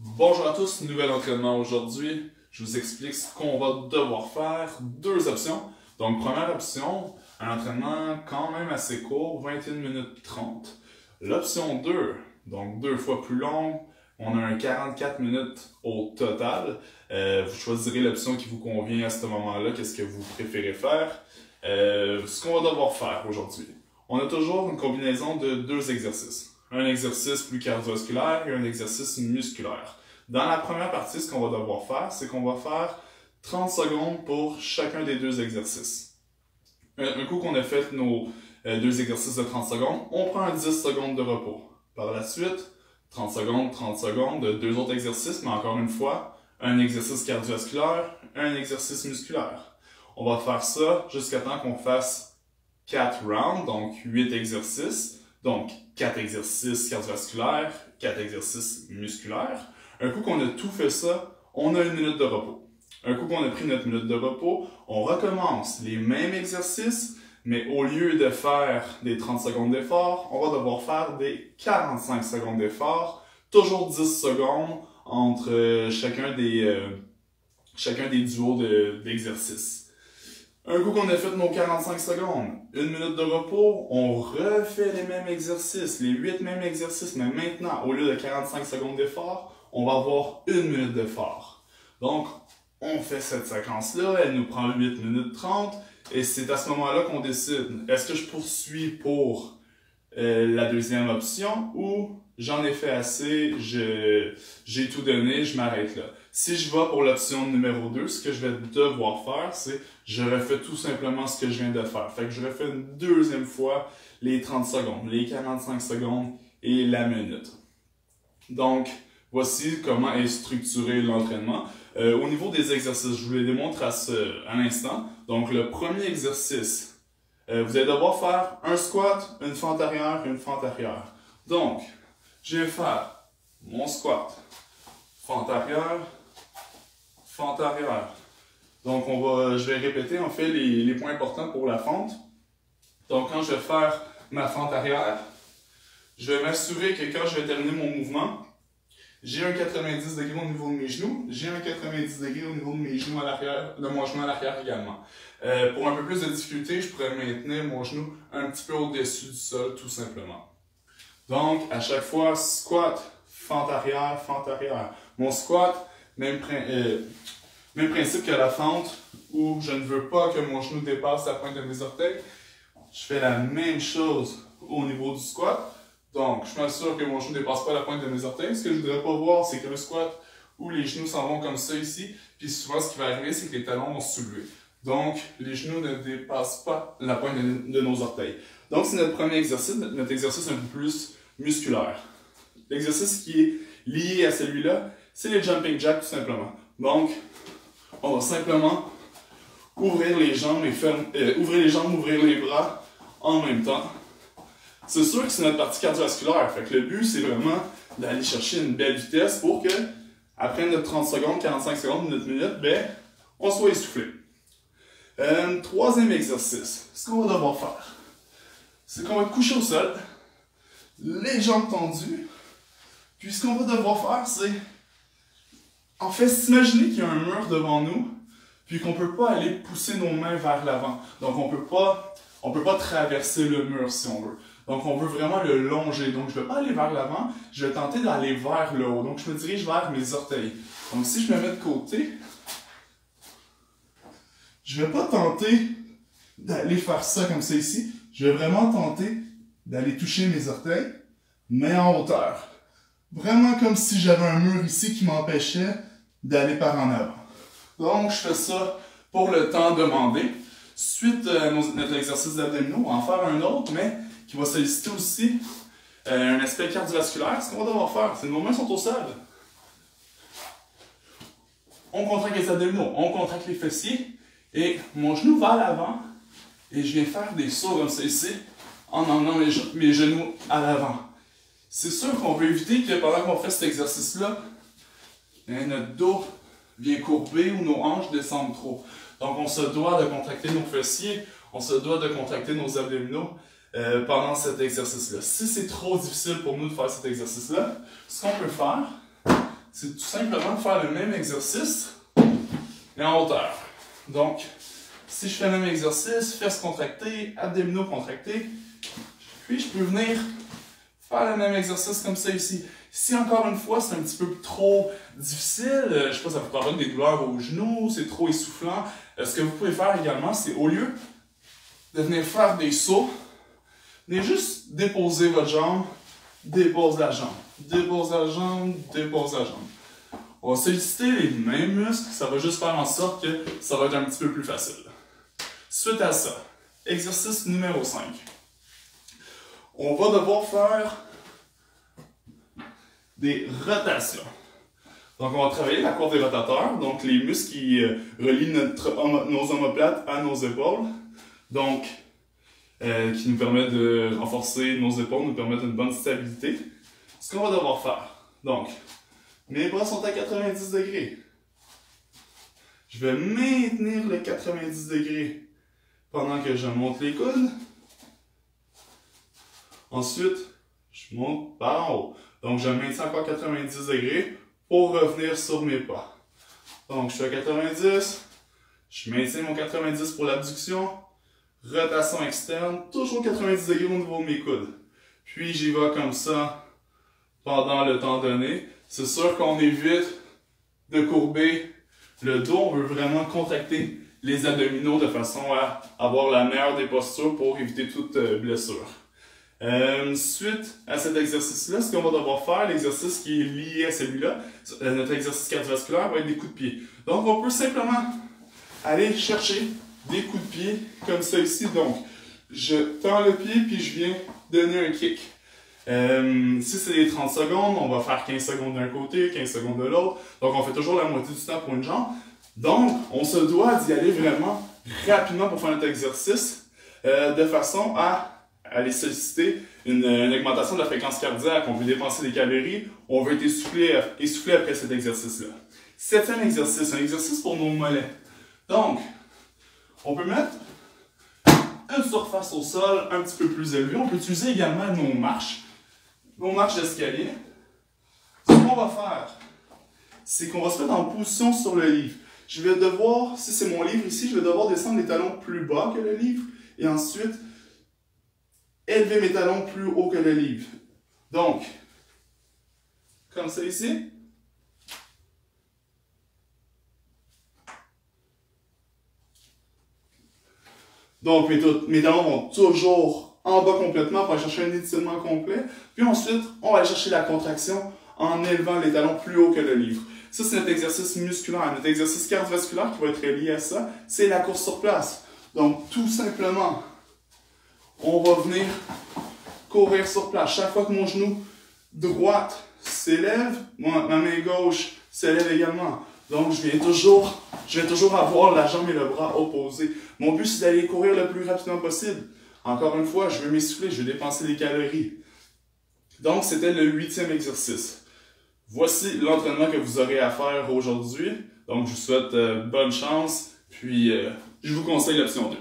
Bonjour à tous, nouvel entraînement aujourd'hui. Je vous explique ce qu'on va devoir faire. Deux options. Donc, première option, un entraînement quand même assez court, 21 minutes 30. L'option 2, donc deux fois plus long, on a un 44 minutes au total. Vous choisirez l'option qui vous convient à ce moment-là, qu'est-ce que vous préférez faire. Ce qu'on va devoir faire aujourd'hui. On a toujours une combinaison de deux exercices. Un exercice plus cardiovasculaire et un exercice musculaire. Dans la première partie, ce qu'on va devoir faire, c'est qu'on va faire 30 secondes pour chacun des deux exercices. Un coup qu'on a fait nos deux exercices de 30 secondes, on prend un 10 secondes de repos. Par la suite, 30 secondes, deux autres exercices, mais encore une fois, un exercice cardiovasculaire, un exercice musculaire. On va faire ça jusqu'à temps qu'on fasse 4 rounds, donc 8 exercices. Donc, 4 exercices cardiovasculaires, 4 exercices musculaires. Un coup qu'on a tout fait ça, on a une minute de repos. Un coup qu'on a pris notre minute de repos, on recommence les mêmes exercices, mais au lieu de faire des 30 secondes d'effort, on va devoir faire des 45 secondes d'effort, toujours 10 secondes entre chacun des duos d'exercices. Un coup qu'on a fait nos 45 secondes, une minute de repos, on refait les mêmes exercices, les 8 mêmes exercices, mais maintenant, au lieu de 45 secondes d'effort, on va avoir une minute d'effort. Donc, on fait cette séquence-là, elle nous prend 8 minutes 30, et c'est à ce moment-là qu'on décide, est-ce que je poursuis pour la deuxième option, ou j'en ai fait assez, j'ai tout donné, je m'arrête là. Si je vais pour l'option numéro 2, ce que je vais devoir faire, c'est je refais tout simplement ce que je viens de faire. Fait que je refais une deuxième fois les 30 secondes, les 45 secondes et la minute. Donc, voici comment est structuré l'entraînement. Au niveau des exercices, je vous les démontre à l'instant. Donc, le premier exercice, vous allez devoir faire un squat, une fente arrière et une fente arrière. Donc, je vais faire mon squat, fente arrière, fente arrière. Donc, je vais répéter en fait les points importants pour la fente. Donc, quand je vais faire ma fente arrière, je vais m'assurer que quand je vais terminer mon mouvement, j'ai un 90 degrés au niveau de mes genoux, j'ai un 90 degrés au niveau de mes genoux à l'arrière, de mon genou à l'arrière également. Pour un peu plus de difficulté, je pourrais maintenir mon genou un petit peu au-dessus du sol, tout simplement. Donc, à chaque fois, squat, fente arrière, fente arrière. Mon squat, même principe que la fente, où je ne veux pas que mon genou dépasse la pointe de mes orteils. Je fais la même chose au niveau du squat. Donc, je m'assure que mon genou ne dépasse pas la pointe de mes orteils. Ce que je ne voudrais pas voir, c'est que le squat où les genoux s'en vont comme ça ici, puis souvent, ce qui va arriver, c'est que les talons vont se soulever. Donc, les genoux ne dépassent pas la pointe de nos orteils. Donc, c'est notre premier exercice, notre exercice un peu plus musculaire. L'exercice qui est lié à celui-là, c'est les jumping jacks, tout simplement. Donc, on va simplement ouvrir les jambes et ouvrir les bras en même temps. C'est sûr que c'est notre partie cardiovasculaire. Fait que le but, c'est vraiment d'aller chercher une belle vitesse pour que, après notre 30 secondes, 45 secondes, notre minute, on soit essoufflé. Troisième exercice, ce qu'on va devoir faire, c'est qu'on va être couché au sol, les jambes tendues, puis ce qu'on va devoir faire, c'est, en fait, s'imaginer qu'il y a un mur devant nous, puis qu'on ne peut pas aller pousser nos mains vers l'avant. Donc, on peut pas traverser le mur si on veut. Donc, on veut vraiment le longer. Donc, je ne vais pas aller vers l'avant, je vais tenter d'aller vers le haut. Donc, je me dirige vers mes orteils. Donc, si je me mets de côté, je ne vais pas tenter d'aller faire ça comme ça ici. Je vais vraiment tenter d'aller toucher mes orteils, mais en hauteur. Vraiment comme si j'avais un mur ici qui m'empêchait d'aller par en avant. Donc, je fais ça pour le temps demandé. Suite à notre exercice d'abdominaux, on va en faire un autre, mais qui va solliciter aussi un aspect cardiovasculaire. Ce qu'on va devoir faire, c'est que nos mains sont au sol. On contracte les abdominaux, on contracte les fessiers, et mon genou va à l'avant, et je viens faire des sauts comme ça ici, en emmenant mes genoux à l'avant. C'est sûr qu'on veut éviter que pendant qu'on fait cet exercice-là, notre dos vient courber ou nos hanches descendent trop. Donc, on se doit de contracter nos fessiers, on se doit de contracter nos abdominaux pendant cet exercice-là. Si c'est trop difficile pour nous de faire cet exercice-là, ce qu'on peut faire, c'est tout simplement de faire le même exercice, mais en hauteur. Donc, si je fais le même exercice, fesses contractées, abdominaux contractés, puis je peux venir faire le même exercice comme ça ici. Si encore une fois c'est un petit peu trop difficile, je sais pas, ça vous provoque des douleurs aux genoux, c'est trop essoufflant, ce que vous pouvez faire également, c'est au lieu de venir faire des sauts, venez juste déposer votre jambe, dépose la jambe, dépose la jambe, dépose la jambe. On va solliciter les mêmes muscles, ça va juste faire en sorte que ça va être un petit peu plus facile. Suite à ça, exercice numéro 5. On va devoir faire des rotations. Donc, on va travailler la courbe des rotateurs, donc les muscles qui relient nos omoplates à nos épaules. Donc, qui nous permettent de renforcer nos épaules, nous permettent une bonne stabilité. Ce qu'on va devoir faire. Donc, mes bras sont à 90 degrés. Je vais maintenir le 90 degrés pendant que je monte les coudes. Ensuite, je monte par en haut. Donc, je maintiens encore 90 degrés pour revenir sur mes pas. Donc, je suis à 90. Je maintiens mon 90 pour l'abduction. Rotation externe. Toujours 90 degrés au niveau de mes coudes. Puis, j'y vais comme ça pendant le temps donné. C'est sûr qu'on évite de courber le dos. On veut vraiment contracter les abdominaux de façon à avoir la meilleure des postures pour éviter toute blessure. Suite à cet exercice-là, ce qu'on va devoir faire, l'exercice qui est lié à celui-là, notre exercice cardiovasculaire, va être des coups de pied. Donc, on peut simplement aller chercher des coups de pied comme ça ici. Donc, je tends le pied puis je viens donner un kick. Si c'est des 30 secondes, on va faire 15 secondes d'un côté, 15 secondes de l'autre. Donc, on fait toujours la moitié du temps pour une jambe. Donc, on se doit d'y aller vraiment rapidement pour faire notre exercice de façon à aller solliciter une augmentation de la fréquence cardiaque. On veut dépenser des calories, on veut être essoufflé après cet exercice-là. 7e exercice, un exercice pour nos mollets. Donc, on peut mettre une surface au sol un petit peu plus élevée. On peut utiliser également nos marches d'escalier. Ce qu'on va faire, c'est qu'on va se mettre en position sur le livre. Je vais devoir, si c'est mon livre ici, je vais devoir descendre les talons plus bas que le livre et ensuite élever mes talons plus haut que le livre. Donc, comme ça ici. Donc, mes talons vont toujours en bas complètement pour aller chercher un étirement complet. Puis ensuite, on va aller chercher la contraction en élevant les talons plus haut que le livre. Ça, c'est notre exercice musculaire. Notre exercice cardiovasculaire qui va être lié à ça, c'est la course sur place. Donc, tout simplement, on va venir courir sur place. Chaque fois que mon genou droite s'élève, ma main gauche s'élève également. Donc, je vais toujours avoir la jambe et le bras opposés. Mon but, c'est d'aller courir le plus rapidement possible. Encore une fois, je veux m'essouffler, je veux dépenser des calories. Donc, c'était le 8e exercice. Voici l'entraînement que vous aurez à faire aujourd'hui. Donc, je vous souhaite bonne chance, puis je vous conseille l'option 2.